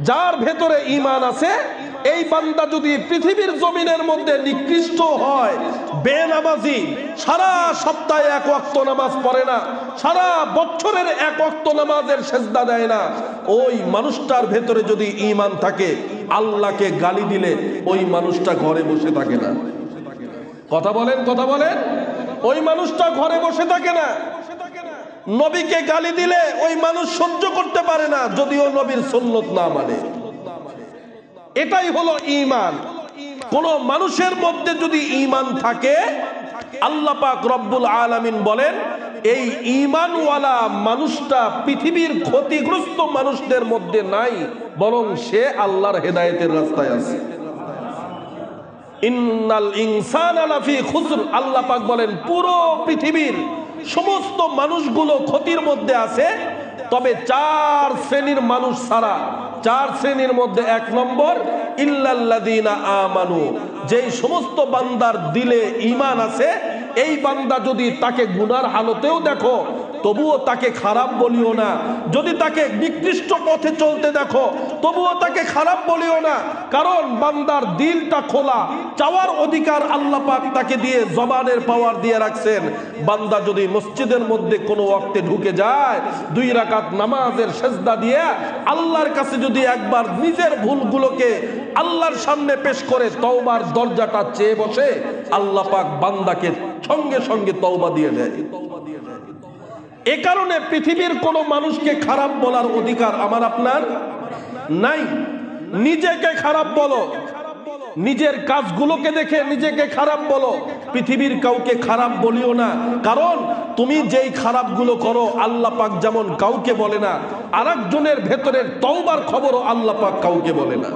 যার ভেতরে ঈমান আছে, এই বান্দা যদি পৃথিবীর জমিনের মধ্যে নিকৃষ্ট হয়, বেনামাজি, সারা সপ্তাহে এক ওয়াক্ত নামাজ পড়ে না, সারা বছরের এক ওয়াক্ত নামাজের সেজদা দেয় না, ওই মানুষটার ভেতরে যদি ঈমান থাকে, আল্লাহকে গালি দিলে ওই মানুষটা ঘরে বসে থাকে না। কথা বলেন, কথা বলেন। ওই মানুষটা ঘরে বসে থাকে না। নবীকে গালি দিলে ওই মানুষ সহ্য করতে পারে না, যদিও নবীর সুন্নত না মানে। এটাই হলো ঈমান। কোন মানুষের মধ্যে যদি ঈমান থাকে, আল্লাহ পাক রব্বুল আলামিন বলেন, এই ঈমানওয়ালা মানুষটা পৃথিবীর ক্ষতিগ্রস্ত মানুষদের মধ্যে নাই, বরং সে আল্লাহর হেদায়েতের রাস্তায় আছে। ইন্নাল ইনসানা লাফি খুসর, আল্লাহ পাক বলেন পুরো পৃথিবীর সমস্ত মানুষগুলো ক্ষতির মধ্যে আছে, তবে 4 শ্রেণীর মানুষ ছাড়া। 4 শ্রেণীর মধ্যে 1 নম্বর, ইল্লাল্লাযীনা আমানু, যেই সমস্ত বান্দার দিলে ঈমান আছে, এই বান্দা যদি তাকে গুনার হালতেও দেখো তবুও তাকে খারাপ বলিও না, যদি তাকে নিকৃষ্ট পথে চলতে দেখো তবুও তাকে খারাপ বলিও না, কারণ বান্দার দিলটা খোলা, চাওয়ার অধিকার আল্লাহ পাক তাকে দিয়ে জবানের পাওয়ার দিয়ে রাখছেন। বান্দা যদি মসজিদের মধ্যে কোনো ওয়াক্তে ঢুকে যায়, 2 রাকাত নামাজের সেজদা দিয়ে আল্লাহর কাছে যদি একবার নিজের ভুলগুলোকে আল্লাহর সামনে পেশ করে তওবার দরজাটা চেয়ে বসে, আল্লাহ পাক বান্দাকে সঙ্গে সঙ্গে তওবা দিয়ে দেয়। এ কারণে পৃথিবীর কোন মানুষকে খারাপ বলার অধিকার আমার আপনার নাই। নিজেকে খারাপ বলো, নিজের কাজগুলোকে দেখে নিজেকে খারাপ বলো, পৃথিবীর কাউকে খারাপ বলিও না, কারণ তুমি যেই খারাপগুলো করো আল্লাহ পাক যেমন কাউকে বলে না, আরেকজনের ভেতরের তওবার খবরও আল্লাহ পাক কাউকে বলে না।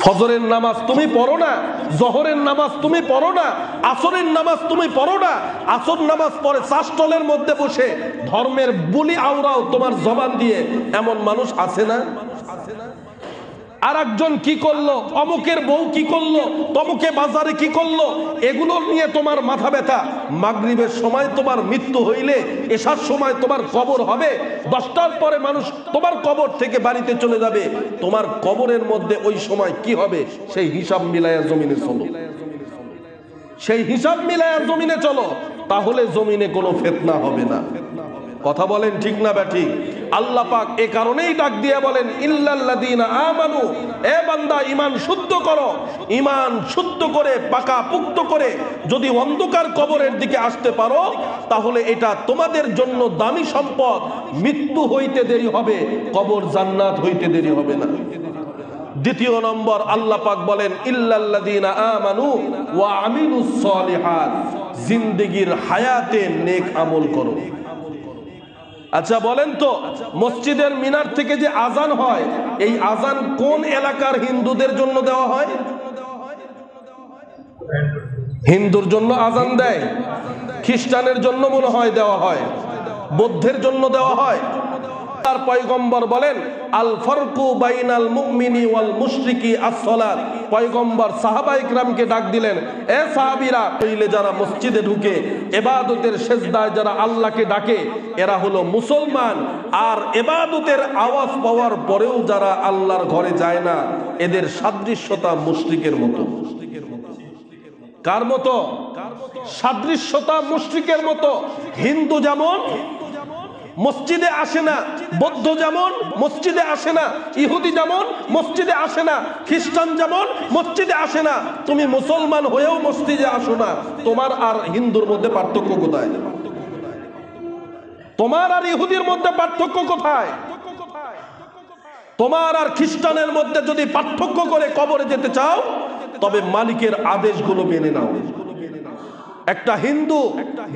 ফজরের নামাজ তুমি পড়ো না, জোহরের নামাজ তুমি পড়ো না, আসরের নামাজ তুমি পড়ো না, আসর নামাজ পড়ে চাষটলের মধ্যে বসে ধর্মের বুলি আওরাও তোমার জবান দিয়ে, এমন মানুষ আছে না? আর একজন কি করলো, অমুকের বউ কি করলো, তমুকে বাজারে কি করলো, এগুলো নিয়ে তোমার মাথা ব্যথা। মাগরিবের সময় তোমার মৃত্যু হইলে এসার সময় তোমার কবর হবে, 10টার পরে মানুষ তোমার কবর থেকে বাড়িতে চলে যাবে, তোমার কবরের মধ্যে ওই সময় কি হবে সেই হিসাব মিলায়া জমিনে চলো, সেই হিসাব মিলায়া জমিনে চলো, তাহলে জমিনে কোনো ফিতনা হবে না। কথা বলেন ঠিক না ব্যাঠিক? আল্লাহ পাক এ কারণেই ডাক দিয়ে বলেন, ইল্লাল্লাযীনা আমানু, এ বান্দা ঈমান শুদ্ধ করো। ঈমান শুদ্ধ করে পাকা পুক্ত করে যদি অন্ধকার কবরের দিকে আসতে পারো, তাহলে এটা তোমাদের জন্য দামি সম্পদ। মৃত্যু হইতে দেরি হবে, কবর জান্নাত হইতে দেরি হবে না। দ্বিতীয় নম্বর, আল্লাহ পাক বলেন, ইল্লাল্লাযীনা আমানু ওয়া আমিলুস সলিহাত, জিন্দেগীর হায়াতে নেক আমল করো। আচ্ছা বলেন তো, মসজিদের মিনার থেকে যে আজান হয়, এই আজান কোন এলাকার হিন্দুদের জন্য দেওয়া হয়? হিন্দুর জন্য আজান দেয়, খ্রিস্টানের জন্য মনে হয় দেওয়া হয়, বৌদ্ধের জন্য দেওয়া হয়। তার পয়গম্বর বলেন, আল ফারকু বাইনাল মুমিনি ওয়াল মুশরিকি আস-সালাত। পয়গম্বর সাহাবায়ে কিরামকে ডাক দিলেন, এ সাহাবীরা, কইলে যারা মসজিদে ঢুকে ইবাদতের সেজদায় যারা আল্লাহকে ডাকে, এরা হলো মুসলমান, আর ইবাদতের আওয়াজ পাওয়ার পরেও যারা আল্লাহর ঘরে যায় না, এদের সাদৃশ্যতা মুশরিকের মতো। কার মতো? সাদৃশ্যতা মুশরিকের মতো। হিন্দু যেমন মসজিদে আসে না, বৌদ্ধ যেমন মসজিদে আসে না, ইহুদি যেমন মসজিদে আসে না, খ্রিস্টান যেমন মসজিদে আসে না, তুমি মুসলমান হয়েও মসজিদে আসো না, তোমার আর হিন্দুর মধ্যে পার্থক্য কোথায়? তোমার আর ইহুদির মধ্যে পার্থক্য কোথায়? তোমার আর খ্রিস্টানের মধ্যে যদি পার্থক্য করে কবরে যেতে চাও, তবে মালিকের আদেশগুলো মেনে নাও। একটা হিন্দু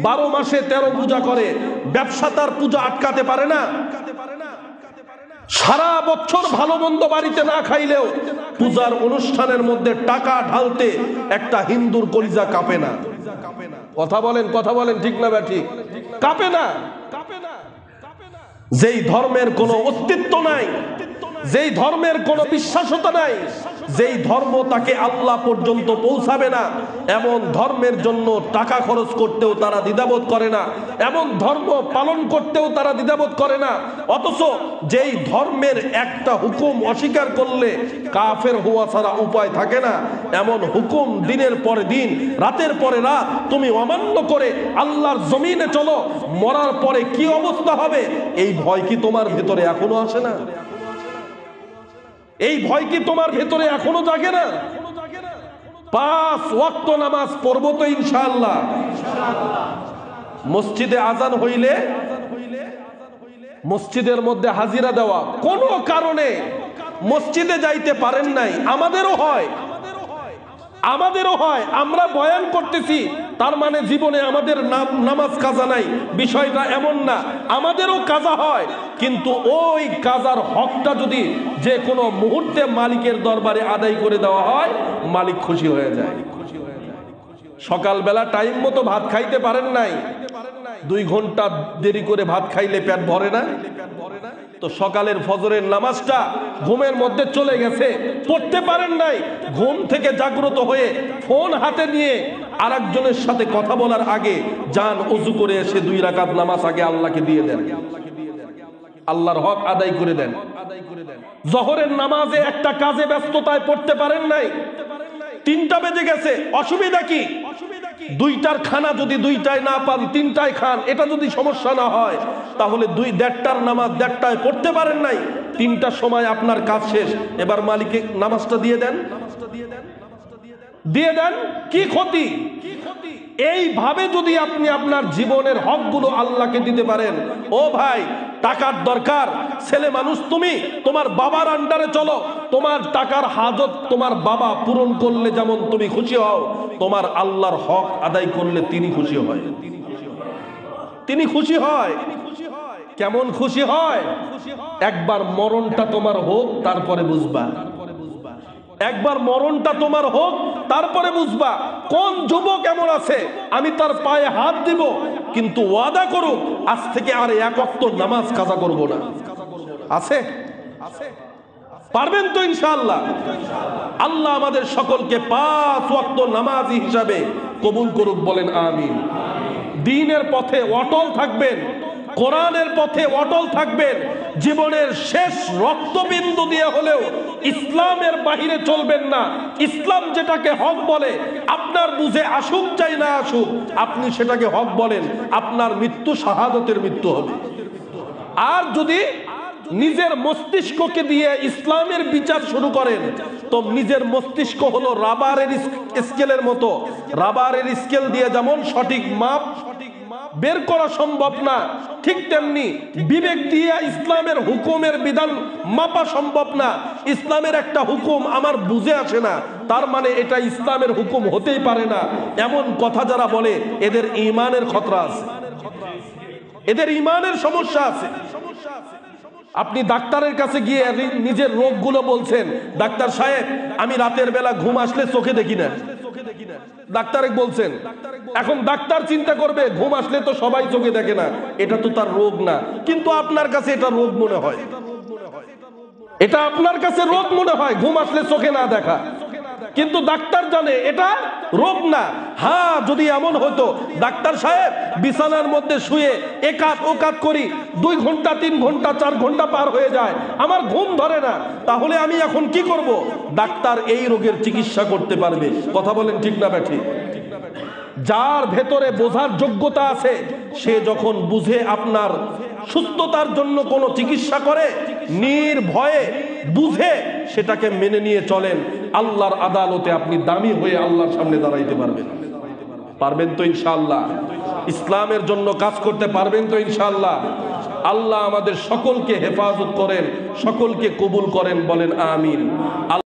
12 মাসে 13 পূজা করে, ব্যবসা তার পূজা আটকাতে পারে না। সারা বছর ভালো মন্দ বাড়িতে না খাইলেও পূজার অনুষ্ঠানের মধ্যে টাকা ঢালতে একটা হিন্দুর কলিজা কাঁপে না। কথা বলেন, কথা বলেন ঠিক না ব্যাঠিক? কাঁপে না। যেই ধর্মের কোনো অস্তিত্ব নাই, যেই ধর্মের কোনো বিশ্বাসতা নাই, যেই ধর্ম তাকে আল্লাহ পর্যন্ত পৌঁছাবে না, এমন ধর্মের জন্য টাকা খরচ করতেও তারা দ্বিধাবোধ করে না, এমন ধর্ম পালন করতেও তারা দ্বিধাবোধ করে না। অথচ যেই ধর্মের একটা হুকুম অস্বীকার করলে কাফের হওয়া ছাড়া উপায় থাকে না, এমন হুকুম দিনের পরে দিন, রাতের পরে রাত তুমি অমান্য করে আল্লাহর জমিনে চলো, মরার পরে কি অবস্থা হবে এই ভয় কি তোমার ভেতরে এখনো আসে না? এই ভয় কি তোমার ভেতরে এখনো জাগে না? 5 ওয়াক্ত নামাজ পড়বো তো ইনশাআল্লাহ। মসজিদে আজান হইলে মসজিদের মধ্যে হাজিরা দেওয়া, কোনো কারণে মসজিদে যাইতে পারেন নাই, আমাদেরও হয়, আমরা বয়ান করতেছি তার মানে জীবনে আমাদের নামাজ কাজা নাই, বিষয়টা এমন না, আমাদেরও কাজা হয়। কিন্তু ওই কাজার হকটা যদি যে কোনো মুহূর্তে মালিকের দরবারে আদায় করে দেওয়া হয়, মালিক খুশি হয়ে যায়। সকালবেলা টাইম মতো ভাত খাইতে পারেন নাই, 2 ঘন্টা দেরি করে ভাত খাইলে পেট ভরে না? তো সকালের ফজরের নামাজটা ঘুমের মধ্যে চলে গেছে, পড়তে পারেন নাই, ঘুম থেকে জাগ্রত হয়ে ফোন হাতে নিয়ে আরেকজনের সাথে কথা বলার আগে যান ওযু করে এসে 2 রাকাত নামাজ আগে আল্লাহকে দিয়ে দেন, আল্লাহর হক আদায় করে দেন। জোহরের নামাজে একটা কাজে ব্যস্ততায় পড়তে পারেন নাই, 3টা বেজে গেছে, অসুবিধা কি? 2টার খানা যদি 2টায় না পান 3টায় খান, এটা যদি সমস্যা না হয়, তাহলে 1:30টার নামাজ 1:30টায় পড়তে পারেন নাই, 3টার সময় আপনার কাজ শেষ, এবার মালিকে নামাজটা দিয়ে দেন, কি ক্ষতি? এইভাবে যদি আপনি আপনার জীবনের হকগুলো আল্লাহকে দিতে পারেন, ও ভাই টাকার দরকার, ছেলে মানুষ তুমি, তোমার বাবার আন্ডারে চলো, তোমার টাকার হাজত তোমার বাবা পূরণ করলে যেমন তুমি খুশি হও, তোমার আল্লাহর হক আদায় করলে তিনি খুশি হয়, তিনি খুশি হয়। কেমন খুশি হয়? একবার মরণটা তোমার হোক, তারপরে বুঝবা, একবার মরণটা তোমার হোক, তারপরে বুঝবা। কোন যুবক এমন আছে আমি তার পায়ে হাত দিব, কিন্তু ওয়াদা করুক আজ থেকে আর 1 ওয়াক্ত নামাজ কাজা করব না? আছে? পারবেন তো ইনশাআল্লাহ? আল্লাহ আমাদের সকলকে 5 ওয়াক্ত নামাজি হিসাবে কবুল করুক, বলেন আমিন। দ্বীনের পথে অটল থাকবেন, কোরআনের পথে অটল থাকবেন, জীবনের শেষ রক্তবিন্দু দিয়ে হলেও ইসলামের বাহিরে চলবেন না। ইসলাম যেটাকে হক বলে, আপনার বুঝে আসুক চাই না আসুক, আপনি সেটাকে হক বলেন, আপনার মৃত্যু শাহাদতের মৃত্যু হবে। আর যদি নিজের মস্তিষ্ককে দিয়ে ইসলামের বিচার শুরু করেন, তো নিজের মস্তিষ্ক হলো রাবারের স্কেলের মতো, রাবারের স্কেল দিয়ে যেমন সঠিক মাপ বের করা সম্ভব না, ঠিক তেমনি বিবেক দিয়ে ইসলামের হুকুমের বিধান মাপা সম্ভব না। ইসলামের একটা হুকুম আমার বুঝে আসে না, তার মানে এটা ইসলামের হুকুম হতেই পারে না, এমন কথা যারা বলে এদের ঈমানের খতরা আছে, এদের ঈমানের সমস্যা আছে। আপনি ডাক্তারের কাছে গিয়ে নিজের রোগগুলো বলছেন, ডাক্তার সাহেব আমি রাতের বেলা ঘুম আসলে চোখে দেখি না, ডাক্তারে বলছেন। এখন ডাক্তার চিন্তা করবে ঘুম আসলে তো সবাই চোখে দেখে না, এটা তো তার রোগ না, কিন্তু আপনার কাছে এটা রোগ মনে হয়, এটা আপনার কাছে রোগ মনে হয় ঘুম আসলে চোখে না দেখা, কিন্তু ডাক্তার জানে এটা রোগ না। হ্যাঁ, যদি এমন হতো ডাক্তার সাহেব বিছানার মধ্যে শুয়ে একাত ওকাত করি 2 ঘন্টা 3 ঘন্টা 4 ঘন্টা পার হয়ে যায়, আমার ঘুম ধরে না, তাহলে আমি এখন কি করব? ডাক্তার এই রোগের চিকিৎসা করতে পারবে। কথা বলেন ঠিক না ব্যাঠি? যার ভেতরে বোঝার যোগ্যতা আছে, সে যখন বুঝে আপনার সুস্থতার জন্য কোনো চিকিৎসা করে, নির্ভয়ে বুঝে সেটাকে মেনে নিয়ে চলেন, আল্লাহর আদালতে আপনি দামি হয়ে আল্লাহর সামনে দাঁড়াইতে পারবেন। পারবেন তো ইনশাআল্লাহ? ইসলামের জন্য কাজ করতে পারবেন তো ইনশাআল্লাহ? আল্লাহ আমাদের সকলকে হেফাজত করেন, সকলকে কবুল করেন, বলেন আমিন।